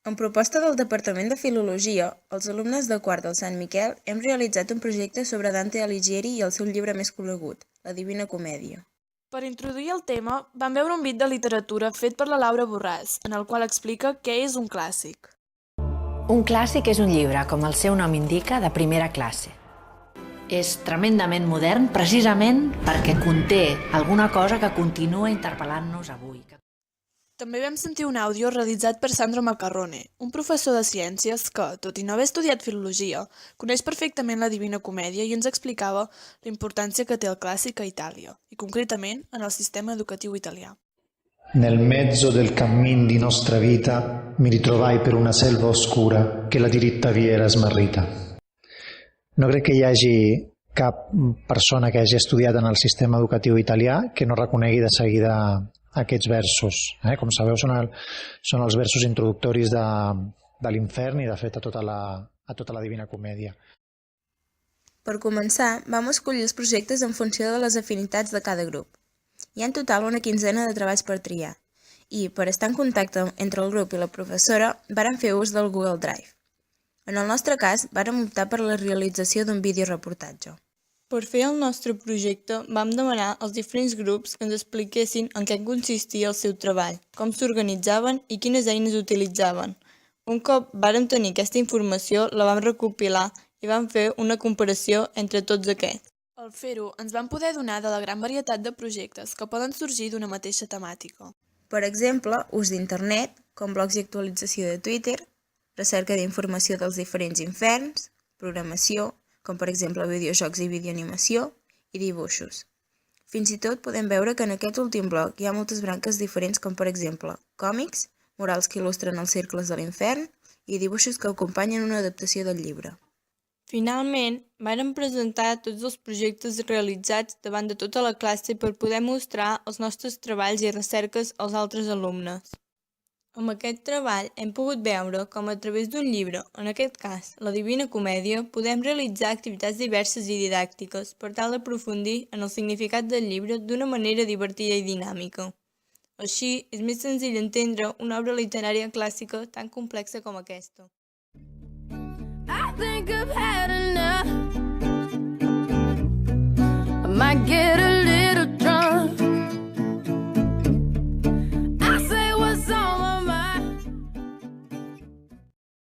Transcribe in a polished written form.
En proposta del Departament de Filologia, els alumnes de quart del Sant Miquel hem realitzat un projecte sobre Dante Alighieri i el seu llibre més conegut, La Divina Comèdia. Per introduir el tema, vam veure un bit de literatura fet per la Laura Borràs, en el qual explica què és un clàssic. Un clàssic és un llibre, com el seu nom indica, de primera classe. És tremendament modern precisament perquè conté alguna cosa que continua interpel·lant-nos avui. També vam sentir un àudio realitzat per Sandro Macarrone, un professor de ciències que, tot i no haver estudiat filologia, coneix perfectament la Divina Comèdia i ens explicava la importància que té el clàssic a Itàlia, i concretament en el sistema educatiu italià. Nel mezzo del cammin di nostra vita mi ritrovai per una selva oscura che la diritta via era smarrita. No crec que hi hagi cap persona que hagi estudiat en el sistema educatiu italià que no reconegui de seguida aquests versos. Com sabeu, són els versos introductoris de l'Infern i, de fet, a tota la Divina Comèdia. Per començar, vam escollir els projectes en funció de les afinitats de cada grup. Hi ha en total una quinzena de treballs per triar i, per estar en contacte entre el grup i la professora, vàrem fer ús del Google Drive. En el nostre cas, vàrem optar per la realització d'un videoreportatge. Per fer el nostre projecte vam demanar als diferents grups que ens expliquessin en què consistia el seu treball, com s'organitzaven i quines eines utilitzaven. Un cop vàrem tenir aquesta informació, la vam recopilar i vam fer una comparació entre tots aquests. Al fer-ho, ens vam poder adonar de la gran varietat de projectes que poden sorgir d'una mateixa temàtica. Per exemple, ús d'internet, com blogs i actualització de Twitter, recerca d'informació dels diferents inferns, programació, com per exemple videojocs i videoanimació, i dibuixos. Fins i tot podem veure que en aquest últim bloc hi ha moltes branques diferents com per exemple còmics, murals que il·lustren els cercles de l'infern i dibuixos que acompanyen una adaptació del llibre. Finalment, vàrem presentar tots els projectes realitzats davant de tota la classe per poder mostrar els nostres treballs i recerques als altres alumnes. Amb aquest treball hem pogut veure com a través d'un llibre, en aquest cas, la Divina Comèdia, podem realitzar activitats diverses i didàctiques per tal d'aprofundir en el significat del llibre d'una manera divertida i dinàmica. Així, és més senzill entendre una obra literària clàssica tan complexa com aquesta. I think I've had enough. I might get